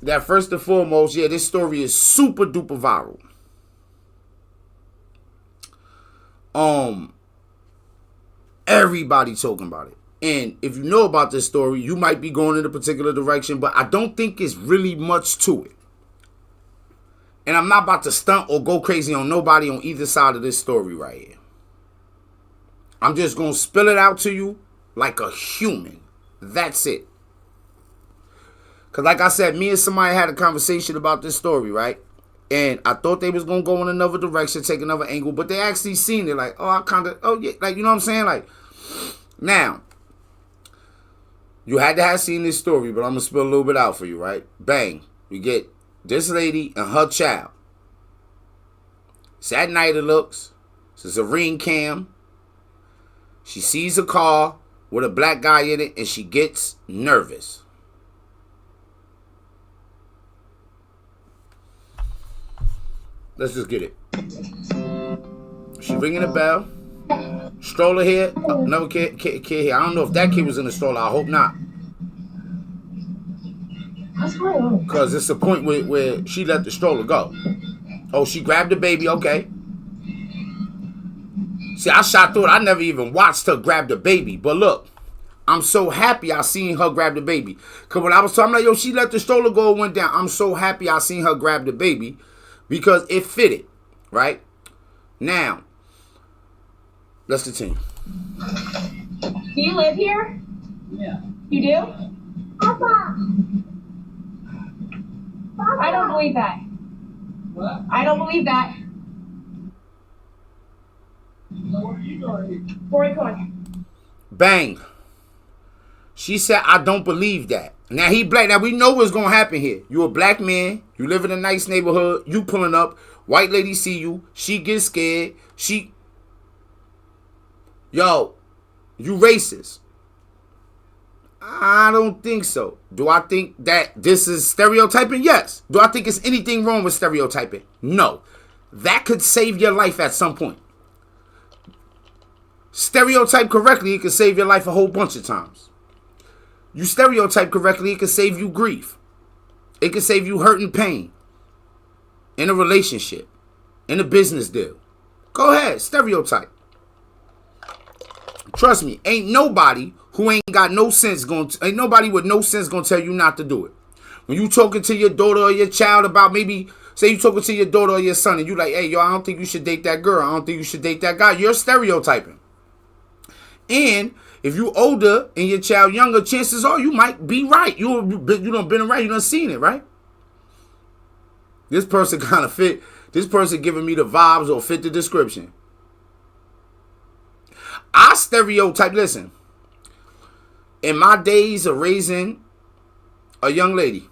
that first and foremost, yeah, this story is super duper viral. Everybody talking about it. And if you know about this story, you might be going in a particular direction, but I don't think it's really much to it. And I'm not about to stunt or go crazy on nobody on either side of this story right here. I'm just going to spill it out to you like a human. That's it. Because like I said, me and somebody had a conversation about this story, right? And I thought they was going to go in another direction, take another angle, but they actually seen it like, oh yeah, like, you know what I'm saying? Like, now, you had to have seen this story, but I'm going to spill a little bit out for you, right? Bang. We get this lady and her child. It's at night, it looks. It's a ring cam. She sees a car with a black guy in it, and she gets nervous. Let's just get it. She ringing the bell. Stroller here. Another kid here. I don't know if that kid was in the stroller. I hope not. Because it's a point where she let the stroller go. Oh, she grabbed the baby. Okay. See, I shot through it. I never even watched her grab the baby. But look, I'm so happy I seen her grab the baby. Because when I was talking, like, yo, she let the stroller go and went down. I'm so happy I seen her grab the baby. Because it fitted, right? Now, let's continue. Do you live here? Yeah. You do? Papa. I don't believe that. What? I don't believe that. So where are you going? Where are you going? Bang. She said, I don't believe that. Now, he black. Now, we know what's going to happen here. You a black man. You live in a nice neighborhood. You pulling up. White lady see you. She gets scared. Yo, you racist. I don't think so. Do I think that this is stereotyping? Yes. Do I think it's anything wrong with stereotyping? No. That could save your life at some point. Stereotype correctly, it could save your life a whole bunch of times. You stereotype correctly, it could save you grief. It could save you hurt and pain. In a relationship. In a business deal. Go ahead, stereotype. Trust me, ain't nobody who ain't got no sense ain't nobody with no sense gonna tell you not to do it. When you talking to your daughter or your child about maybe, say you talking to your daughter or your son and you like, hey, yo, I don't think you should date that girl. I don't think you should date that guy. You're stereotyping. And if you older and your child younger, chances are you might be right. You done been around, you done seen it, right? This person kind of fit. This person giving me the vibes or fit the description. I stereotype, listen. In my days of raising a young lady,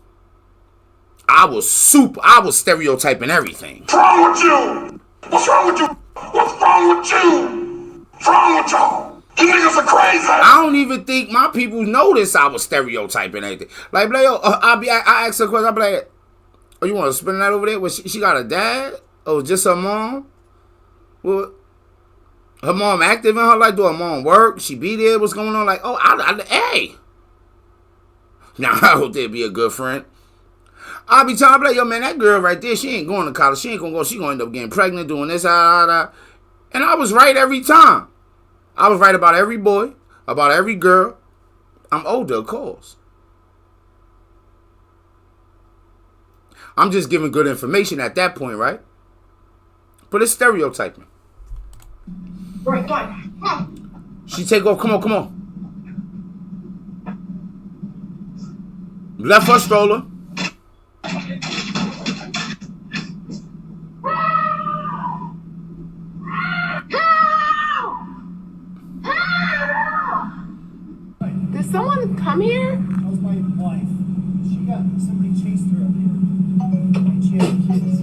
I was stereotyping everything. What's wrong with you? What's wrong with you? What's wrong with you? What's wrong with y'all? You niggas are crazy. I don't even think my people noticed I was stereotyping anything. Like, yo, I ask her a question, I'll be like, oh, you want to spin that over there? Well, she got a dad? Oh, just her mom? Well, her mom active in her life? Do her mom work? She be there? What's going on? Like, oh, hey. Now, I hope they'd be a good friend. I'll be telling her, like, yo, man, that girl right there, she ain't going to college. She ain't going to go. She going to end up getting pregnant, doing this, And I was right every time. I was right about every boy, about every girl. I'm older, of course. I'm just giving good information at that point, right? But it's stereotyping. Right, fine. She take off. Come on. Left her stroller. Did someone come here? That was my wife. Somebody chased her up here. And she had kids.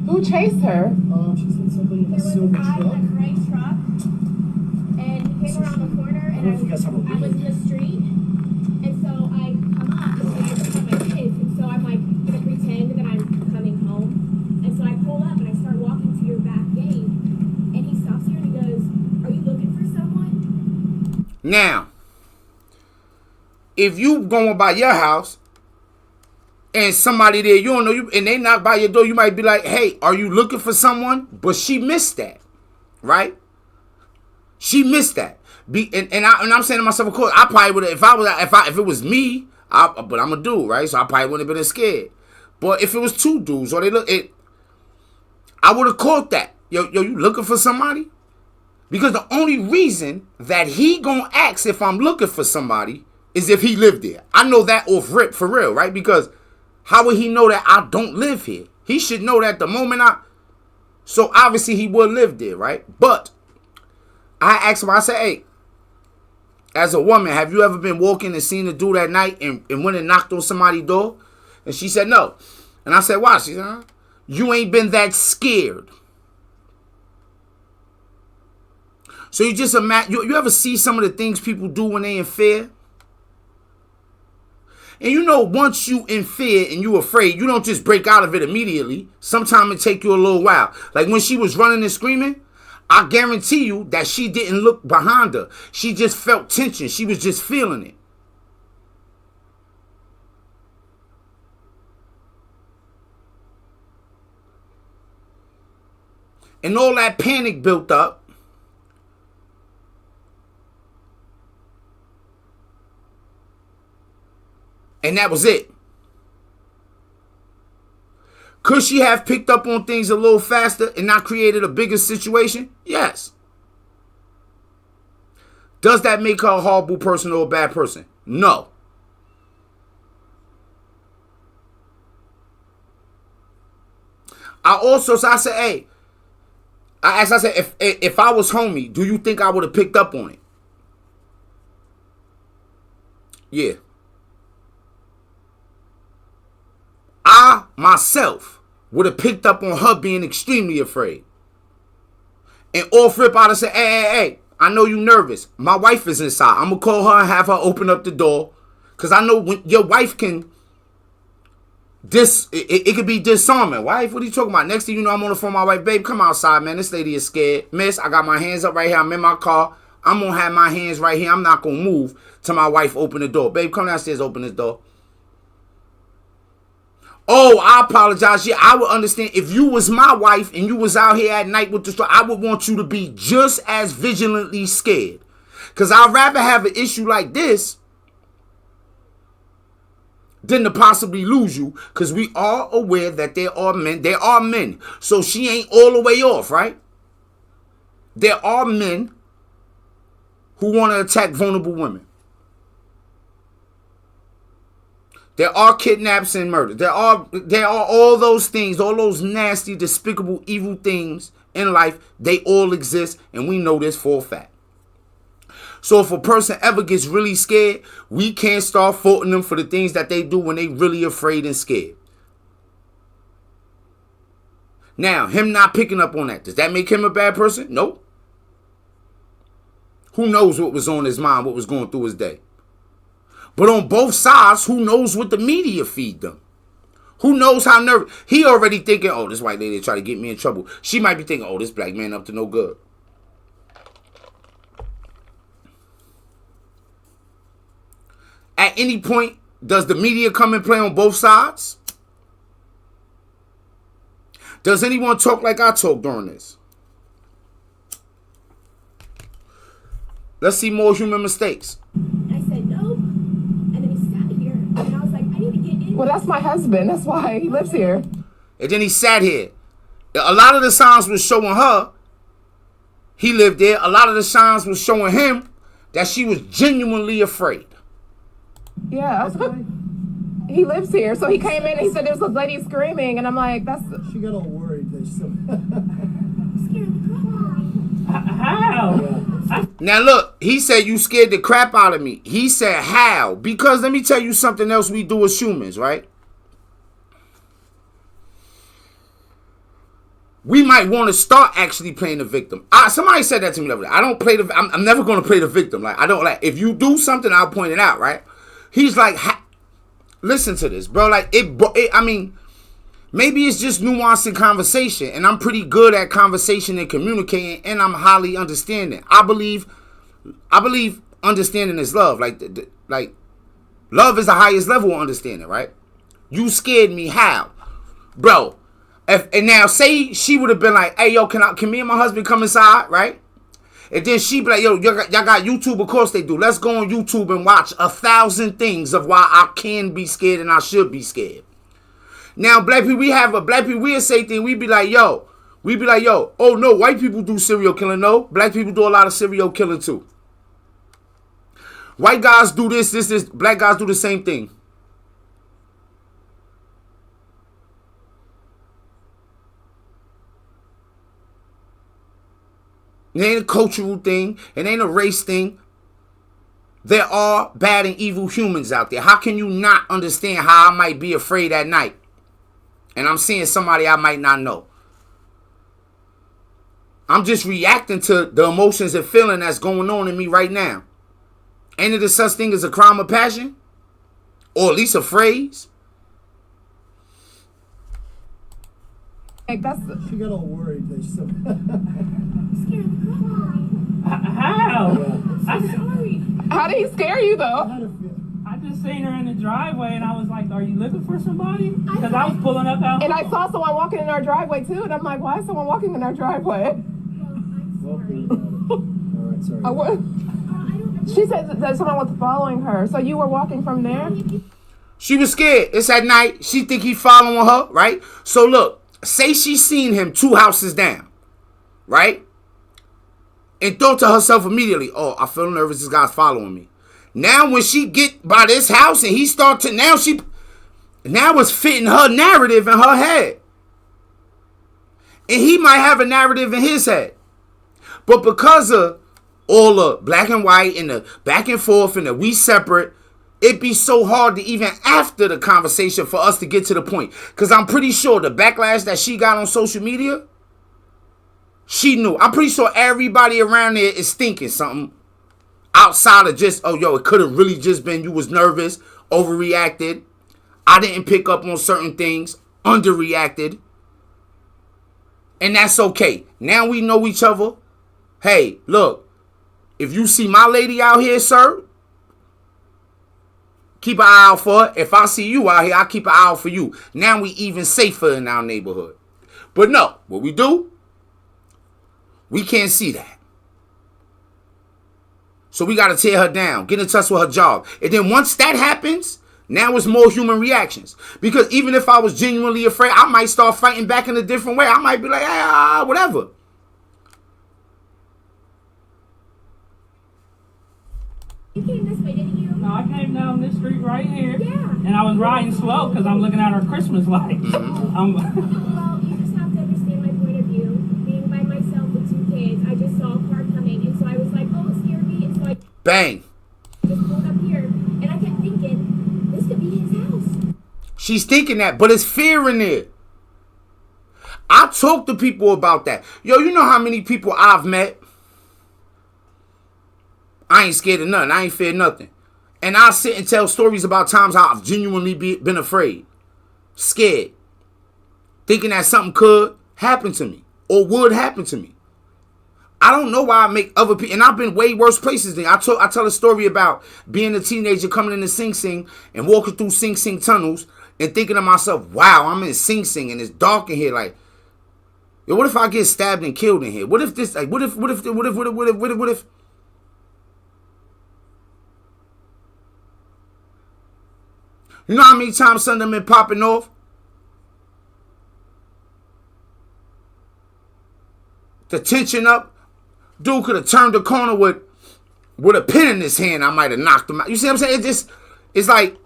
Who chased her? She said somebody in a silver truck. There was a guy in a gray truck, and he came around the corner, and I was in the street, and so I come up, and I just have my kids, and so I'm like gonna pretend that I'm coming home, and so I pull up and I start walking to your back gate, and he stops here and he goes, "Are you looking for someone?" Now, if you going by your house and somebody there, you don't know, you, and they knock by your door, you might be like, hey, are you looking for someone? But she missed that, right? She missed that. And I'm saying to myself, of course, I probably would have, if it was me, but I'm a dude, right? So I probably wouldn't have been scared. But if it was two dudes, or I would have caught that. Yo, you looking for somebody? Because the only reason that he gonna ask if I'm looking for somebody is if he lived there. I know that off rip for real, right? Because how would he know that I don't live here? He should know that the moment so obviously he would live there, right? But I asked him, I said, hey, as a woman, have you ever been walking and seen a dude at night and went and knocked on somebody's door? And she said, no. And I said, why? She said, huh? You ain't been that scared. So you just imagine, you ever see some of the things people do when they in fear? And you know, once you in fear and you afraid, you don't just break out of it immediately. Sometimes it take you a little while. Like when she was running and screaming, I guarantee you that she didn't look behind her. She just felt tension. She was just feeling it. And all that panic built up. And that was it. Could she have picked up on things a little faster and not created a bigger situation? Yes. Does that make her a horrible person or a bad person? No. I said, hey, I said, if I was homie, do you think I would have picked up on it? Yeah. I, myself, would have picked up on her being extremely afraid. And off rip, I'd have said, hey, I know you nervous. My wife is inside. I'm going to call her and have her open up the door. Because I know when your wife can, it could be disarming. Wife, what are you talking about? Next thing you know, I'm on the phone with my wife. Babe, come outside, man. This lady is scared. Miss, I got my hands up right here. I'm in my car. I'm going to have my hands right here. I'm not going to move till my wife open the door. Babe, come downstairs, open this door. Oh, I apologize. Yeah, I would understand if you was my wife and you was out here at night with the store. I would want you to be just as vigilantly scared. Because I'd rather have an issue like this than to possibly lose you. Because we are aware that there are men. There are men. So she ain't all the way off, right? There are men who want to attack vulnerable women. There are kidnaps and murder. There are all those things, all those nasty, despicable, evil things in life. They all exist, and we know this for a fact. So if a person ever gets really scared, we can't start faulting them for the things that they do when they really afraid and scared. Now, him not picking up on that, does that make him a bad person? Nope. Who knows what was on his mind, what was going through his day? But on both sides, who knows what the media feed them? Who knows how nervous? He already thinking, oh, this white lady try to get me in trouble. She might be thinking, oh, this black man up to no good. At any point, does the media come and play on both sides? Does anyone talk like I talk during this? Let's see more human mistakes. I said no, and then he sat here, and I was like, I need to get in. Well, that's my husband. That's why he lives here. And then he sat here. A lot of the signs was showing her he lived there. A lot of the signs was showing him that she was genuinely afraid. Yeah. He lives here. So he came in and he said there's a lady screaming. And I'm like, that's... She got all worried that she Scared the crap out of me. How? Now look, he said you scared the crap out of me. He said how? Because let me tell you something else we do as humans, right? We might want to start actually playing the victim. Somebody said that to me the other day. I don't play the. I'm never going to play the victim. Like I don't like. If you do something, I'll point it out. Right? He's like, listen to this, bro. Like I mean, maybe it's just nuance in conversation, and I'm pretty good at conversation and communicating, and I'm highly understanding. I believe understanding is love. Like love is the highest level of understanding, right? You scared me. How? Bro. And now say she would have been like, hey, yo, can me and my husband come inside, right? And then she be like, yo, y'all got YouTube? Of course they do. Let's go on YouTube and watch 1,000 things of why I can be scared and I should be scared. Now, black people, we'll say things. We be like, yo, oh no, white people do serial killing. No, black people do a lot of serial killing too. White guys do this. Black guys do the same thing. It ain't a cultural thing. It ain't a race thing. There are bad and evil humans out there. How can you not understand how I might be afraid at night? And I'm seeing somebody I might not know. I'm just reacting to the emotions and feeling that's going on in me right now. Ain't it a such thing as a crime of passion? Or at least a phrase? Like that's She got all worried that she said, How? Yeah. Sorry. how did he scare you though? How to feel. I just seen her in the driveway and I was like, are you looking for somebody? Because I was pulling up out. And I saw someone walking in our driveway too, and I'm like, why is someone walking in our driveway? Well, think about it. All right, sorry. I would. She said that someone was following her. So you were walking from there? She was scared. It's at night. She think he following her, right? So look, say she seen him 2 houses down, right? And thought to herself immediately, oh, I feel nervous. This guy's following me. Now when she get by this house and he start to, now it's fitting her narrative in her head. And he might have a narrative in his head. But because of all the black and white and the back and forth and the we separate, it'd be so hard to even after the conversation for us to get to the point. Because I'm pretty sure the backlash that she got on social media, she knew. I'm pretty sure everybody around there is thinking something outside of just, oh, yo, it could have really just been you was nervous, overreacted. I didn't pick up on certain things, underreacted. And that's okay. Now we know each other. Hey, look. If you see my lady out here, sir, keep an eye out for her. If I see you out here, I keep an eye out for you. Now we even safer in our neighborhood. But no, what we do, we can't see that. So we got to tear her down, get in touch with her job. And then once that happens, now it's more human reactions. Because even if I was genuinely afraid, I might start fighting back in a different way. I might be like, whatever. You came this way, didn't you? No, I came down this street right here. Yeah. And I was riding slow because I'm looking at our Christmas lights. Well, you just have to understand my point of view. Being by myself with 2 kids, I just saw a car coming, and so I was like, oh, it scared me. And so I Bang. just pulled up here, and I kept thinking, this could be his house. She's thinking that, but it's fear in there. I talk to people about that. Yo, you know how many people I've met? I ain't scared of nothing. I ain't feared nothing. And I sit and tell stories about times how I've genuinely been afraid, scared, thinking that something could happen to me or would happen to me. I don't know why I make other people, and I've been way worse places than I tell a story about being a teenager coming into Sing Sing and walking through Sing Sing tunnels and thinking to myself, wow, I'm in Sing Sing and it's dark in here. Like, yo, what if I get stabbed and killed in here? What if this, like, what if, you know how many times something been popping off? The tension up. Dude could have turned the corner with a pen in his hand. I might have knocked him out. You see what I'm saying? It's like.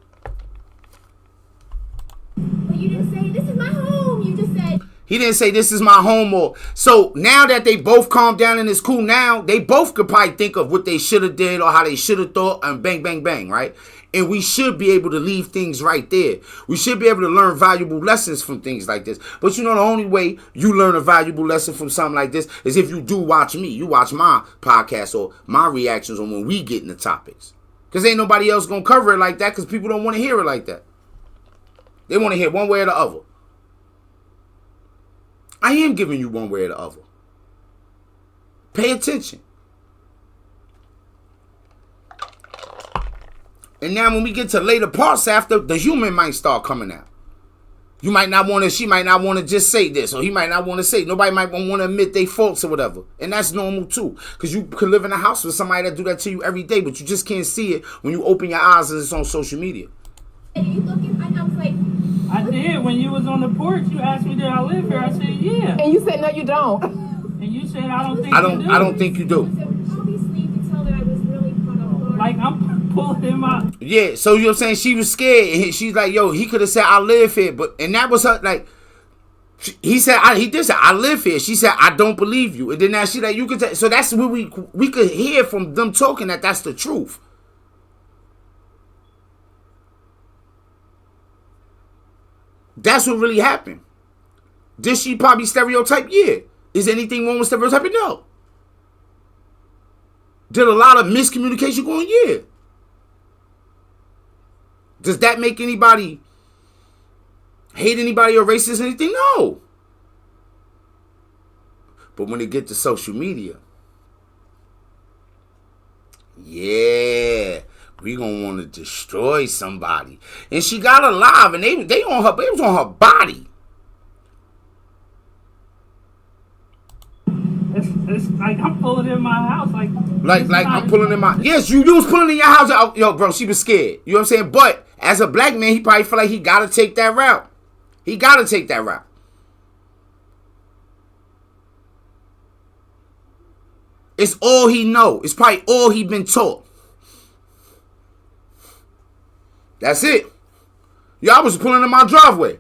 But you didn't say, this is my home. You just said. He didn't say this is my home. Or so now that they both calmed down and it's cool now, they both could probably think of what they should have did or how they should have thought and bang, bang, bang, right? And we should be able to leave things right there. We should be able to learn valuable lessons from things like this. But you know, the only way you learn a valuable lesson from something like this is if you do watch me. You watch my podcast or my reactions on when we get into topics. Because ain't nobody else going to cover it like that because people don't want to hear it like that. They want to hear one way or the other. I am giving you one way or the other. Pay attention. And now when we get to later parts after, the human might start coming out. You might not want to, she might not want to just say this, or he might not want to say, nobody might want to admit their faults or whatever. And that's normal too. Because you could live in a house with somebody that do that to you every day, but you just can't see it when you open your eyes and it's on social media. And you looking, I was like, I did. When you was on the porch, you asked me, did I live here? I said, yeah. And you said, no, you don't. And you said, I don't think I you do. don't think you do. so obviously you could tell that I was really caught off guard. Like, I'm pulling him out. Yeah, so you know what I'm saying? She was scared. And she's like, yo, he could have said, I live here. And that was her, like, he did say, I live here. She said, I don't believe you. And then now she like, you could tell. So that's what we could hear from them talking that that's the truth. That's what really happened. Did she probably stereotype? Yeah. Is anything wrong with stereotyping? No. Did a lot of miscommunication go on? Yeah. Does that make anybody hate anybody or racist or anything? No. But when it get to social media, yeah, we gonna want to destroy somebody. And she got alive, and they on her, it was on her body. It's like I'm pulling in my house. Like I'm pulling in my. Yes, you was pulling in your house. Yo, bro, she was scared. You know what I'm saying? But as a black man, he probably feel like he gotta take that route. He gotta take that route. It's all he know. It's probably all he been taught. That's it. Yo, I was pulling in my driveway.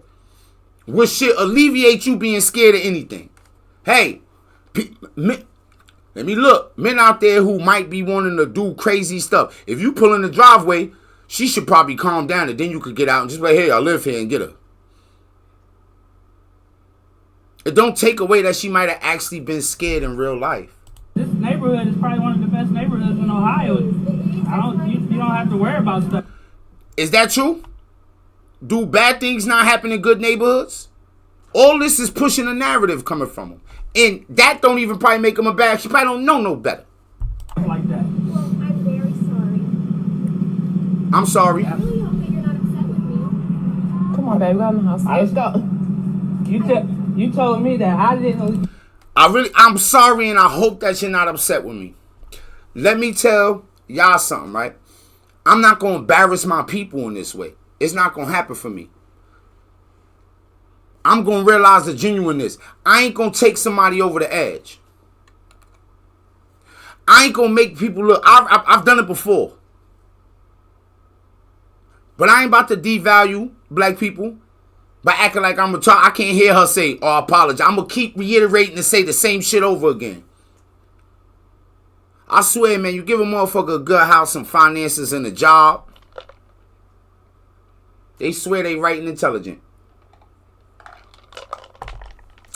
Which should alleviate you being scared of anything. Hey, let me look. Men out there who might be wanting to do crazy stuff. If you pull in the driveway, she should probably calm down, and then you could get out and just be like, hey, I live here, and get her. It don't take away that she might have actually been scared in real life. This neighborhood is probably one of the best neighborhoods in Ohio. You don't have to worry about stuff. Is that true? Do bad things not happen in good neighborhoods? All this is pushing a narrative coming from him. And that don't even probably make him a bad. She probably don't know no better. Like that. Well, I'm very sorry. I'm sorry. I really hope that you're not upset with me. Come on, baby, go in the house. Let's go. You told me that I didn't. I'm sorry, and I hope that you're not upset with me. Let me tell y'all something, right? I'm not going to embarrass my people in this way. It's not going to happen for me. I'm going to realize the genuineness. I ain't going to take somebody over the edge. I ain't going to make people look. I've done it before. But I ain't about to devalue black people by acting like I'm retarded. I can't hear her say, oh, I apologize. I'm going to keep reiterating and say the same shit over again. I swear, man, you give a motherfucker a good house, some finances, and a job, they swear they right and intelligent.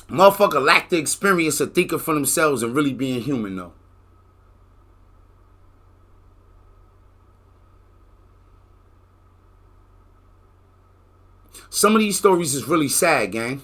Motherfucker lack the experience of thinking for themselves and really being human, though. Some of these stories is really sad, gang.